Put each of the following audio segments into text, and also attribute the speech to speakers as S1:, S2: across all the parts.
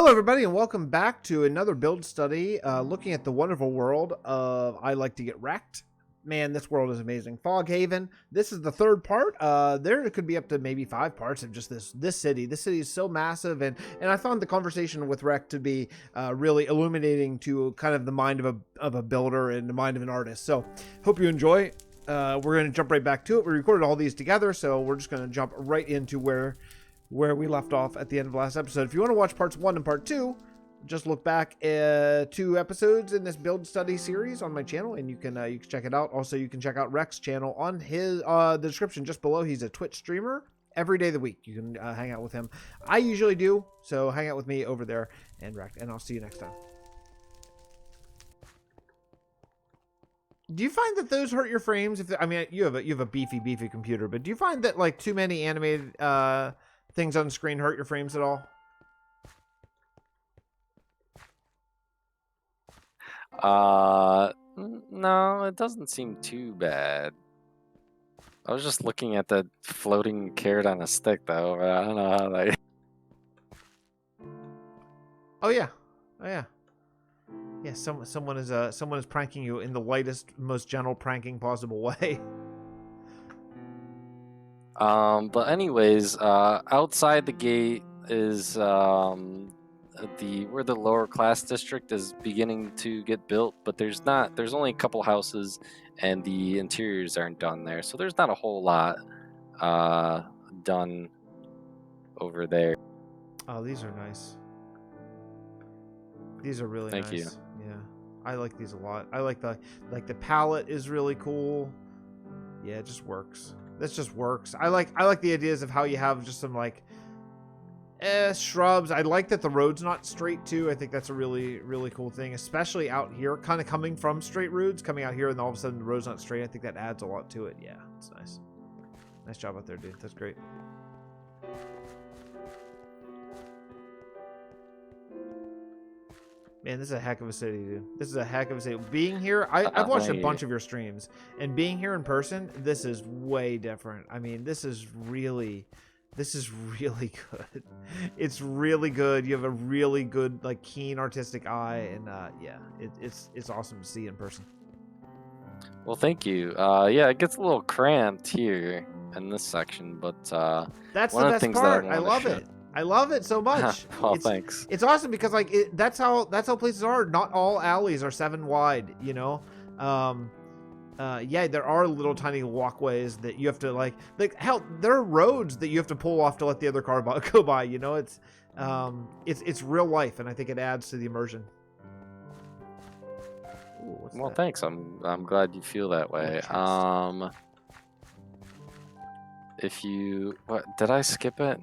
S1: Hello everybody and welcome back to another build study looking at the wonderful world of I Like to Get Wrecked. Man, this world is amazing. Fog Haven, this is the third part. There could be up to maybe 5 parts of just this city. This city is so massive, and I found the conversation with Wreck to be really illuminating to kind of the mind of a builder and the mind of an artist. So hope you enjoy. We're going to jump right back to it. We recorded all these together, so we're just going to jump right into where we left off at the end of last episode. If you want to watch parts 1 and part 2, just look back 2 episodes in this build study series on my channel, and you can check it out. Also, you can check out Rex's channel on his the description just below. He's a Twitch streamer every day of the week. You can hang out with him. I usually do, so hang out with me over there and Rex, and I'll see you next time. Do you find that those hurt your frames? I mean, you have a beefy computer, but do you find that like too many animated things on screen hurt your frames at all?
S2: No, it doesn't seem too bad. I was just looking at the floating carrot on a stick, though. But I don't know how that.
S1: Oh yeah, yeah. Someone is pranking you in the lightest, most gentle pranking possible way.
S2: But anyways, outside the gate is where the lower class district is beginning to get built, but there's only a couple houses and the interiors aren't done there, so there's not a whole lot done over there.
S1: Oh, these are nice. These are really
S2: Thank
S1: nice.
S2: you.
S1: Yeah, I like these a lot. I like the palette is really cool. Yeah, it just works. This just works. I like the ideas of how you have just some like shrubs. I like that the road's not straight too. I think that's a really cool thing, especially out here, kind of coming from straight roads, coming out here and all of a sudden the road's not straight. I think that adds a lot to it. Yeah, it's nice. Nice job out there, dude. That's great. Man, this is a heck of a city, dude. This is a heck of a city. Being here, I've watched a bunch of your streams, and being here in person, this is way different. I mean, this is really good. It's really good. You have a really good, like, keen artistic eye, and yeah, it's awesome to see in person.
S2: Well, thank you. Yeah, it gets a little cramped here in this section, but
S1: that's
S2: one
S1: the
S2: of the
S1: best
S2: things
S1: part.
S2: that I
S1: love it. I love it so much.
S2: Well, thanks.
S1: It's awesome because like that's how places are. Not all alleys are 7 wide, you know. Yeah, there are little tiny walkways that you have to like hell, there are roads that you have to pull off to let the other car go by, you know. It's real life, and I think it adds to the immersion. Ooh,
S2: Well, thanks. I'm glad you feel that way. What did I skip it?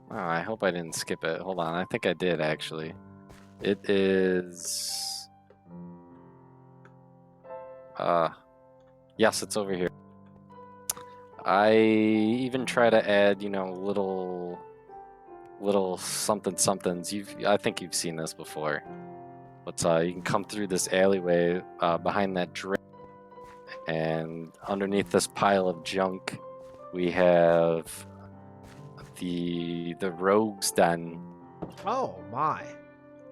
S2: Oh, I hope I didn't skip it. Hold on, I think I did actually. It is yes, it's over here. I even try to add, you know, little somethings. I think you've seen this before. But you can come through this alleyway behind that drain, and underneath this pile of junk, we have the rogues den.
S1: Oh my!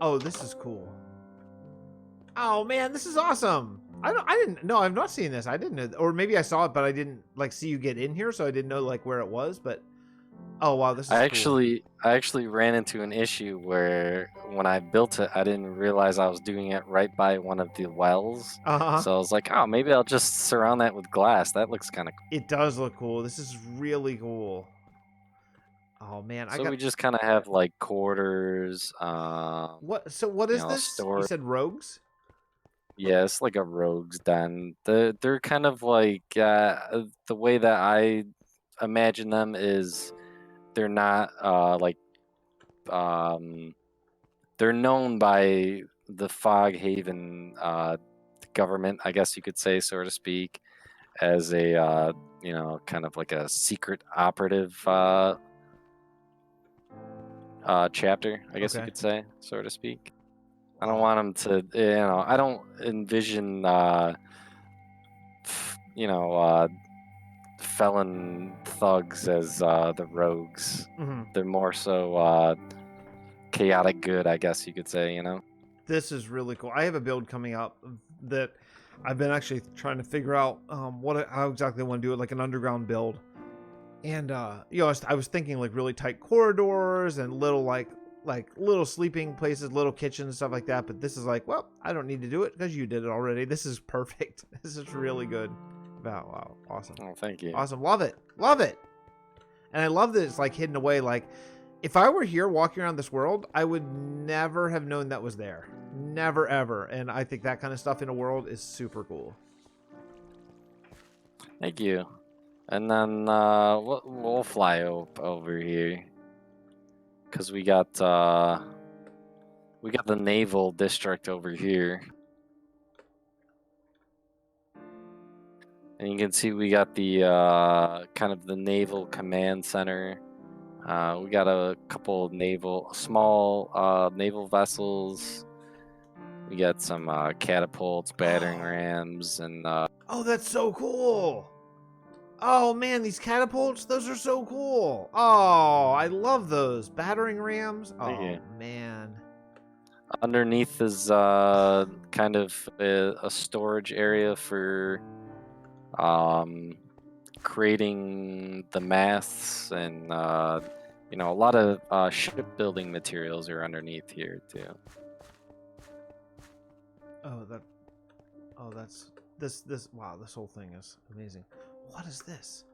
S1: Oh, this is cool. Oh man, this is awesome. I didn't know. I've not seen this. I didn't know, or maybe I saw it, but I didn't like see you get in here, so I didn't know like where it was. But oh wow, this is
S2: I actually ran into an issue where when I built it, I didn't realize I was doing it right by one of the wells. So I was like, oh, maybe I'll just surround that with glass. That looks kind of cool.
S1: It does look cool. This is really cool. Oh man,
S2: so we just kind of have like quarters.
S1: What? So what is this?
S2: Store.
S1: You said rogues?
S2: Yeah, it's like a rogues den. They're kind of like the way that I imagine them is they're not they're known by the Fog Haven government, I guess you could say, so to speak, as a you know, kind of like a secret operative chapter, I guess you could say, so to speak. I don't want them to, you know, I don't envision, you know, felon thugs as the rogues.
S1: Mm-hmm.
S2: They're more so chaotic good, I guess you could say,
S1: This is really cool. I have a build coming up that I've been actually trying to figure out how exactly I want to do it, like an underground build. And I was thinking like really tight corridors and little like little sleeping places, little kitchens and stuff like that. But this is like, well, I don't need to do it because you did it already. This is perfect. This is really good. Wow, awesome.
S2: Oh, thank you.
S1: Awesome, love it. And I love that it's like hidden away. Like, if I were here walking around this world, I would never have known that was there. Never, ever. And I think that kind of stuff in a world is super cool.
S2: Thank you. And then we'll fly over here. Because we got the naval district over here. And you can see we got the kind of the naval command center. We got a couple small naval vessels. We got some catapults, battering rams, and
S1: oh, that's so cool. Oh man, these catapults, those are so cool. Oh, I love those battering rams. Oh man.
S2: Underneath is kind of a storage area for creating the masts, and a lot of shipbuilding materials are underneath here too.
S1: Wow, this whole thing is amazing. What is this?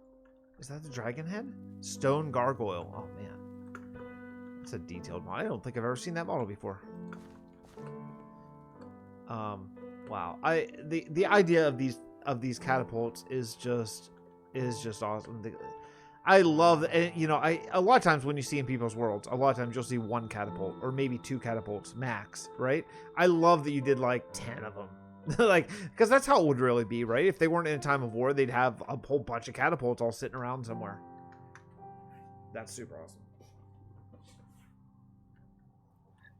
S1: Is that the dragon head? Stone gargoyle. Oh man, that's a detailed model. I don't think I've ever seen that model before. Wow. The idea of these catapults is just awesome. I love, and a lot of times when you see in people's worlds, a lot of times you'll see one catapult or maybe two catapults max, right? I love that you did like 10 of them. Like, because that's how it would really be, right? If they weren't in a time of war, they'd have a whole bunch of catapults all sitting around somewhere. That's super awesome.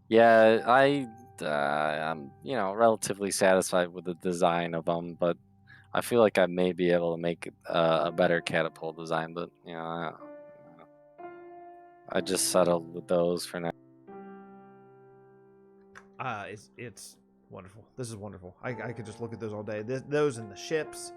S2: Yeah, I'm relatively satisfied with the design of them, but I feel like I may be able to make a better catapult design, but I just settled with those for now.
S1: It's wonderful. This is wonderful. I could just look at those all day. Those and the ships.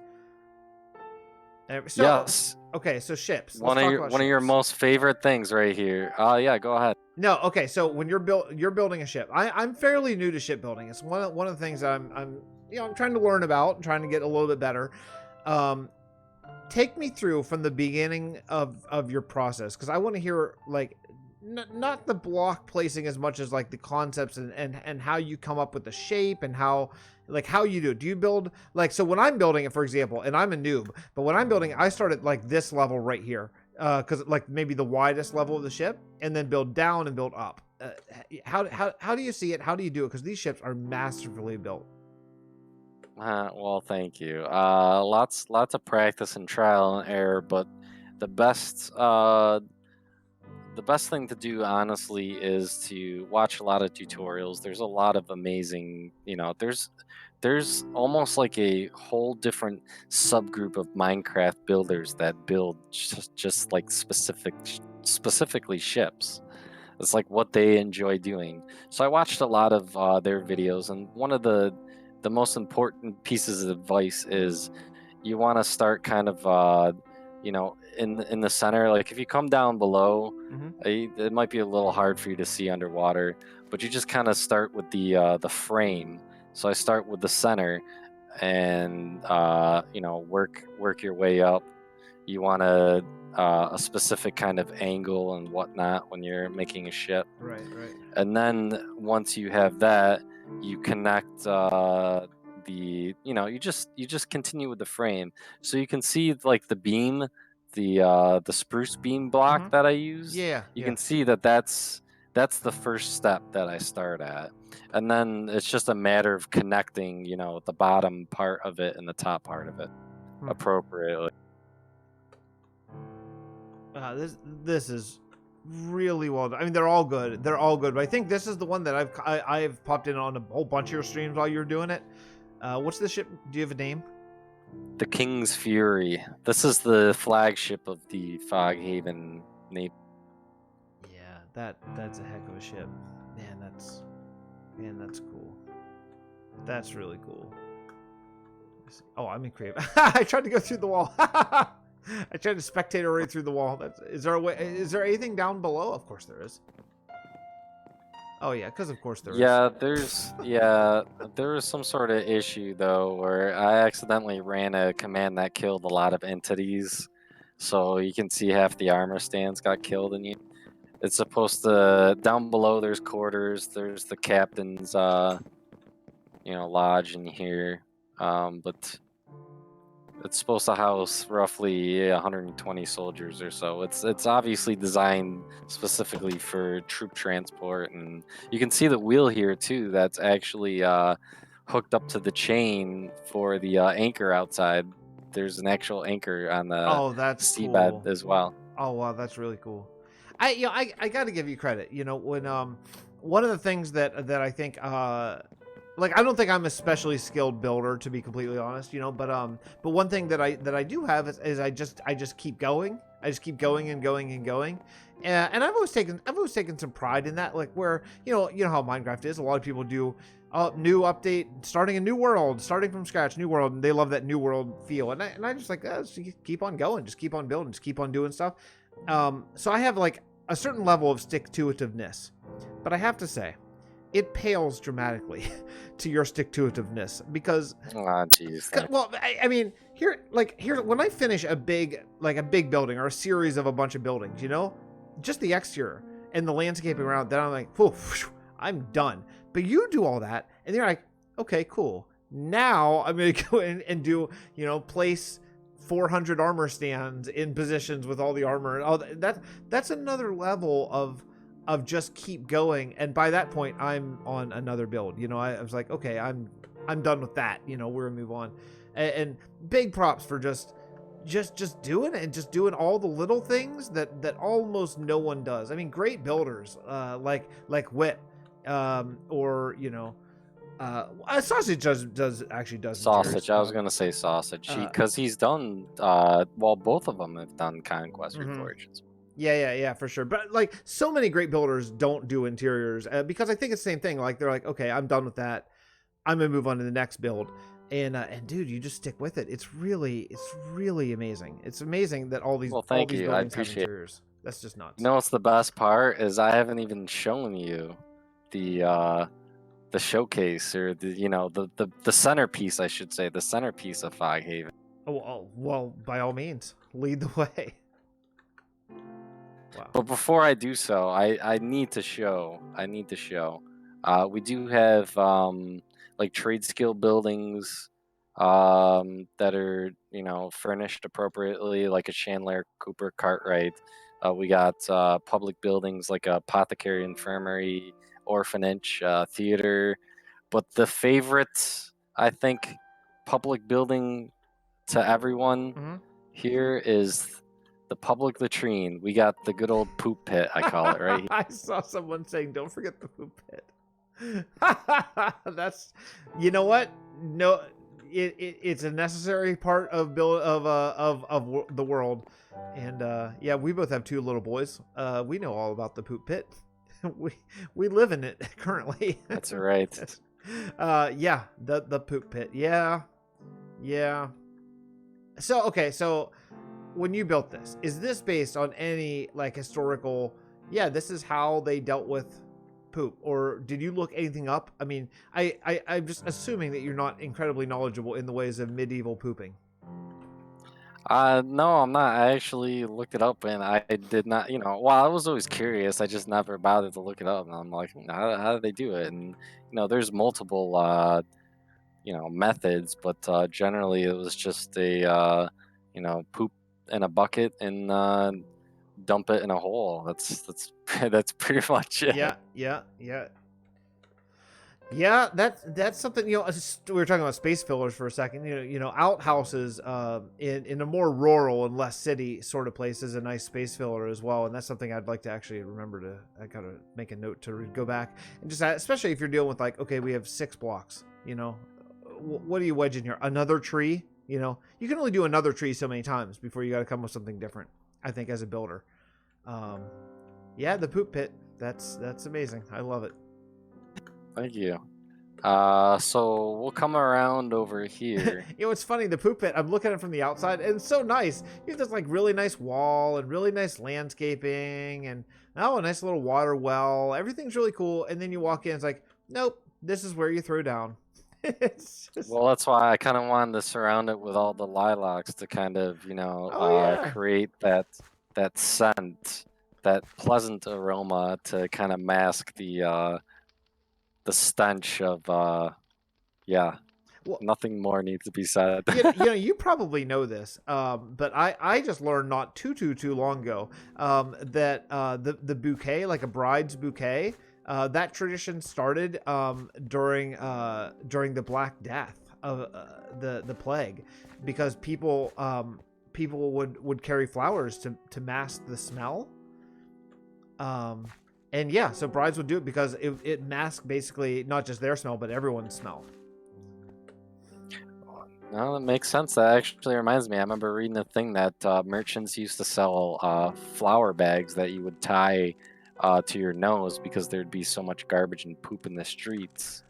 S1: So,
S2: yes.
S1: Okay, so ships.
S2: One of your most favorite things right here. Yeah, go ahead.
S1: No, okay. So when you're building a ship, I'm fairly new to shipbuilding. It's one of the things I'm trying to learn about and trying to get a little bit better. Take me through from the beginning of your process, because I want to hear like not the block placing as much as like the concepts and how you come up with the shape and how you do it. Do you build like, so when I'm building it, for example, and I'm a noob, but when I'm building, I start at like this level right here, because like maybe the widest level of the ship, and then build down and build up. How do you see it? How do you do it? Because these ships are masterfully built.
S2: Well, thank you. Lots of practice and trial and error, but the best thing to do, honestly, is to watch a lot of tutorials. There's a lot of amazing, there's almost like a whole different subgroup of Minecraft builders that build just like specifically ships. It's like what they enjoy doing. So I watched a lot of their videos, and one of the most important pieces of advice is you want to start kind of in the center. Like if you come down below, it might be a little hard for you to see underwater, but you just kind of start with the frame. So I start with the center, and work your way up. You want a specific kind of angle and whatnot when you're making a ship.
S1: Right.
S2: And then once you have that, you connect you just continue with the frame. So you can see like the beam, the spruce beam block that I used. You can see that's the first step that I start at, and then it's just a matter of connecting the bottom part of it and the top part of it appropriately.
S1: This is really well done. I mean, they're all good, but I think this is the one that I've popped in on a whole bunch of your streams while you're doing it. What's the ship? Do you have a name?
S2: The King's Fury. This is the flagship of the Foghaven Navy.
S1: Yeah, That's a heck of a ship. Man, that's cool. That's really cool. Oh, I'm in creative. I tried to go through the wall. I tried to spectate right through the wall. Is there a way? Is there anything down below? Of course there is. Oh yeah, because of course there is.
S2: There was some sort of issue though where I accidentally ran a command that killed a lot of entities. So you can see half the armor stands got killed, and it's supposed to down below. There's quarters. There's the captain's lodge in here, but it's supposed to house roughly 120 soldiers or so. It's obviously designed specifically for troop transport, and you can see the wheel here too. That's actually hooked up to the chain for the anchor outside. There's an actual anchor on the seabed as well.
S1: Oh wow, that's really cool. I got to give you credit. When one of the things that I think like, I don't think I'm a especially skilled builder, to be completely honest, but one thing that I do have is I just keep going. I just keep going and going and going. And I've always taken some pride in that, like, where, you know how Minecraft is. A lot of people do new update, starting a new world, starting from scratch, new world, and they love that new world feel. And I just like, just keep on going, just keep on building, just keep on doing stuff. So I have like a certain level of stick-to-itiveness, but I have to say, it pales dramatically to your stick-to-itiveness, because well, I mean, here when I finish a big building or a series of a bunch of buildings, just the exterior and the landscaping around, then I'm like, whew, I'm done. But you do all that, and you're like, okay, cool. Now I'm gonna go in and do, place 400 armor stands in positions with all the armor and all that. That's another level of just keep going. And by that point, I'm on another build. I was like, okay, I'm done with that. We're gonna move on. And big props for just doing it and just doing all the little things that almost no one does. I mean, great builders like Wit, or Sausage does
S2: Sausage.
S1: interiors.
S2: I was gonna say Sausage because he's done. Both of them have done Conquest Reforged.
S1: Yeah, for sure. But like, so many great builders don't do interiors because I think it's the same thing. Like, they're like, okay, I'm done with that. I'm gonna move on to the next build. And dude, you just stick with it. It's really amazing. It's amazing that all these
S2: thank
S1: these
S2: you. I
S1: buildings have
S2: appreciate
S1: interiors. That's just nuts.
S2: What's the best part is I haven't even shown you the showcase, or the centerpiece, I should say, the centerpiece of Foghaven.
S1: Oh, well, by all means, lead the way. Wow.
S2: But before I do so, I need to show. We do have like trade skill buildings that are furnished appropriately, like a Chandler Cooper Cartwright. We got public buildings like a apothecary, infirmary, orphanage, theater. But the favorite, I think, public building to everyone here is the public latrine. We got the good old poop pit, I call it, right?
S1: I saw someone saying, "Don't forget the poop pit." That's, you know what? No, it's a necessary part of the world. And yeah, we both have two little boys. We know all about the poop pit. we live in it currently.
S2: That's right.
S1: Yeah, the poop pit. Yeah. So okay, so when you built this, is this based on any like historical? Yeah, this is how they dealt with poop, or did you look anything up? I mean, I'm just assuming that you're not incredibly knowledgeable in the ways of medieval pooping.
S2: No, I'm not. I actually looked it up, and I did not. I was always curious. I just never bothered to look it up, and I'm like, how do they do it? And there's multiple methods, but generally it was just a poop in a bucket and dump it in a hole. That's pretty much it.
S1: Yeah, that's something. We were talking about space fillers for a second. Outhouses in a more rural and less city sort of place is a nice space filler as well, and that's something I'd like to actually remember to. I gotta make a note to go back and just, especially if you're dealing with, like, okay, we have 6 blocks. What do you wedge in here? Another tree? You can only do another tree so many times before you got to come with something different, I think, as a builder. Yeah, the poop pit. That's amazing. I love it.
S2: Thank you. So we'll come around over here.
S1: You know, it's funny, the poop pit, I'm looking at it from the outside, and it's so nice. You have this like really nice wall and really nice landscaping and a nice little water well. Everything's really cool. And then you walk in, it's like, nope, this is where you throw down. It's just...
S2: Well, that's why I kind of wanted to surround it with all the lilacs to kind of, create that scent, that pleasant aroma to kind of mask the stench of
S1: Well,
S2: nothing more needs to be said.
S1: you probably know this, but I just learned not too long ago that the bouquet, like a bride's bouquet, that tradition started during the Black Death of the plague, because people would carry flowers to mask the smell. And yeah, so brides would do it because it masked basically not just their smell but everyone's smell.
S2: No, that makes sense. That actually reminds me. I remember reading a thing that merchants used to sell flour bags that you would tie to your nose because there'd be so much garbage and poop in the streets.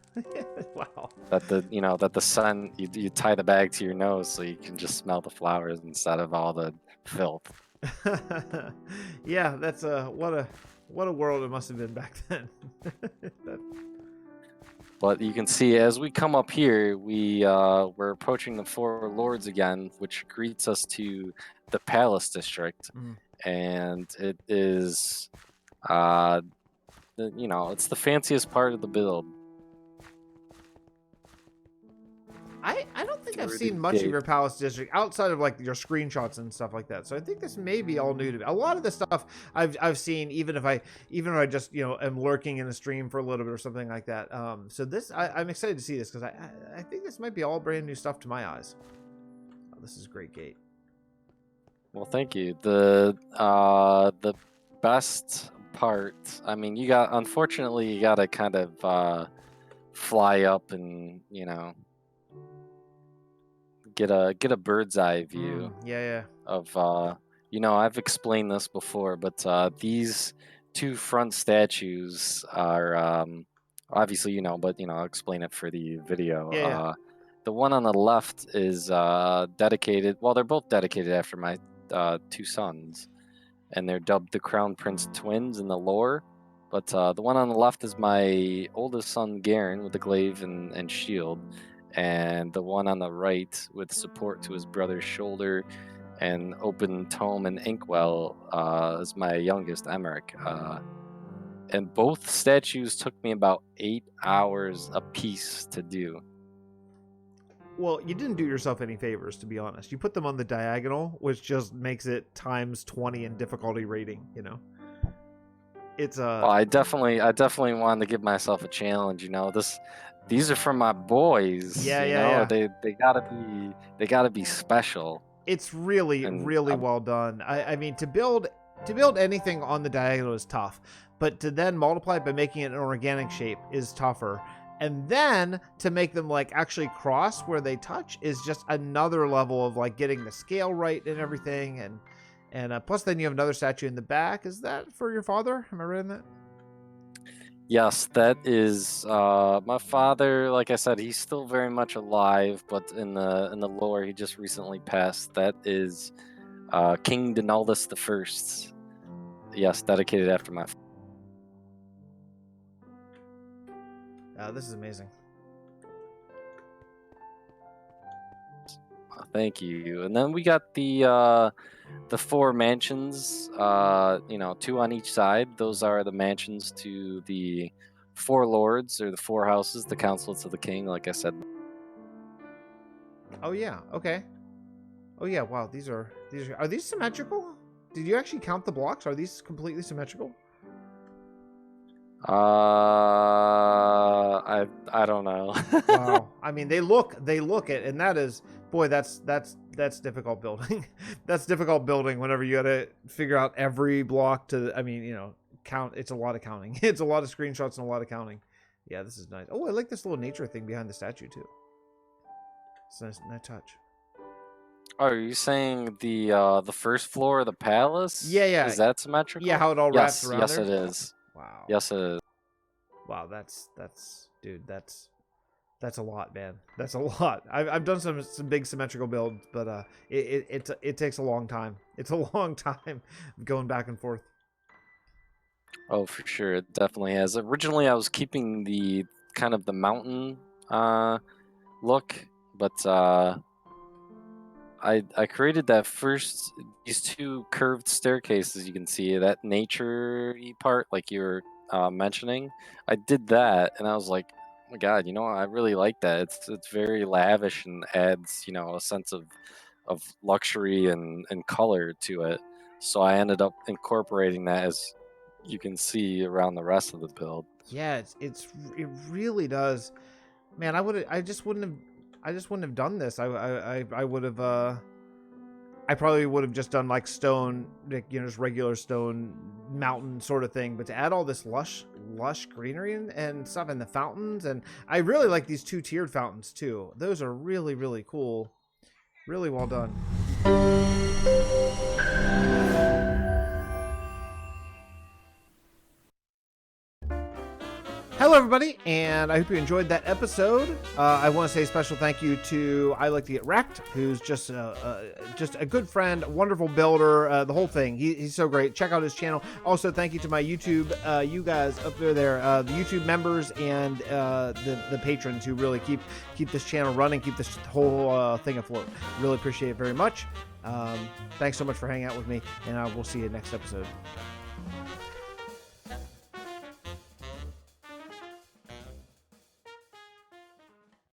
S1: Wow.
S2: That the sun, you tie the bag to your nose so you can just smell the flowers instead of all the filth.
S1: Yeah, that's what a world it must have been back then.
S2: But you can see as we come up here, we're approaching the Four Lords again, which greets us to the Palace District, and it is, it's the fanciest part of the build.
S1: I don't think I've seen much of your Palace District outside of like your screenshots and stuff like that. So I think this may be all new to me. A lot of the stuff I've seen, even if I just am lurking in a stream for a little bit or something like that. So this I'm excited to see this because I think this might be all brand new stuff to my eyes. Oh, this is a great gate.
S2: Well, thank you. The best part, I mean, unfortunately you gotta kind of fly up and get a bird's eye view. Of I've explained this before, but these two front statues are obviously but I'll explain it for the video. The one on the left is dedicated. Well, they're both dedicated after my two sons, and they're dubbed the Crown Prince twins in the lore. But the one on the left is my oldest son Garen with the glaive and shield. And the one on the right with support to his brother's shoulder and open tome and inkwell is my youngest, Emmerich. And both statues took me about 8 hours a piece to do.
S1: Well, you didn't do yourself any favors, to be honest. You put them on the diagonal, which just makes it times 20 in difficulty rating, It's
S2: Well, I definitely wanted to give myself a challenge, These are from my boys.
S1: Yeah.
S2: They gotta be special.
S1: It's really well done. I mean, to build anything on the diagonal is tough, but to then multiply it by making it an organic shape is tougher. And then to make them like actually cross where they touch is just another level of like getting the scale right and everything. And plus then you have another statue in the back. Is that for your father? Am I right in that?
S2: Yes, that is my father. Like I said, he's still very much alive, but in the lore, he just recently passed. That is King Donaldus I. Yes, dedicated after my.
S1: This is amazing.
S2: Thank you. And then we got the four mansions, two on each side. Those are the mansions to the four lords, or the four houses, the councils of the king, like I said.
S1: Oh yeah, okay. Oh yeah, wow, these are these symmetrical? Did you actually count the blocks? Are these completely symmetrical?
S2: I don't know.
S1: Wow. I mean, they look it, and that is, boy, that's difficult building. That's difficult building whenever you got to figure out every block to, I mean, count. It's a lot of counting. It's a lot of screenshots and a lot of counting. Yeah, this is nice. Oh, I like this little nature thing behind the statue too. It's nice touch.
S2: Oh, are you saying the first floor of the palace?
S1: Yeah.
S2: Is that symmetrical?
S1: Yeah, how it all wraps around
S2: Yes,
S1: there?
S2: it is.
S1: Wow.
S2: Yes, it is.
S1: Wow, that's dude, that's a lot, man. That's a lot. I've done some big symmetrical builds, but it takes a long time. It's a long time going back and forth.
S2: Oh, for sure, it definitely has. Originally, I was keeping the kind of the mountain look, but I created that first these two curved staircases. You can see that nature-y part, like you were mentioning. I did that, and I was like, oh my god, I really like that. It's very lavish and adds a sense of luxury and color to it. So I ended up incorporating that, as you can see, around the rest of the build.
S1: Yeah, it really does. Man, I just wouldn't have done this. I would have I probably would have just done like stone, like, just regular stone mountain sort of thing. But to add all this lush greenery and stuff, and the fountains, and I really like these 2-tiered fountains too. Those are really, really cool. Really well done. Hello, everybody, and I hope you enjoyed that episode. I want to say a special thank you to I Like to Get Wrecked, who's just a good friend, wonderful builder, the whole thing. He's so great. Check out his channel. Also, thank you to my YouTube, you guys up there, the YouTube members and the patrons who really keep this channel running, keep this whole thing afloat. Really appreciate it very much. Thanks so much for hanging out with me, and I will see you next episode.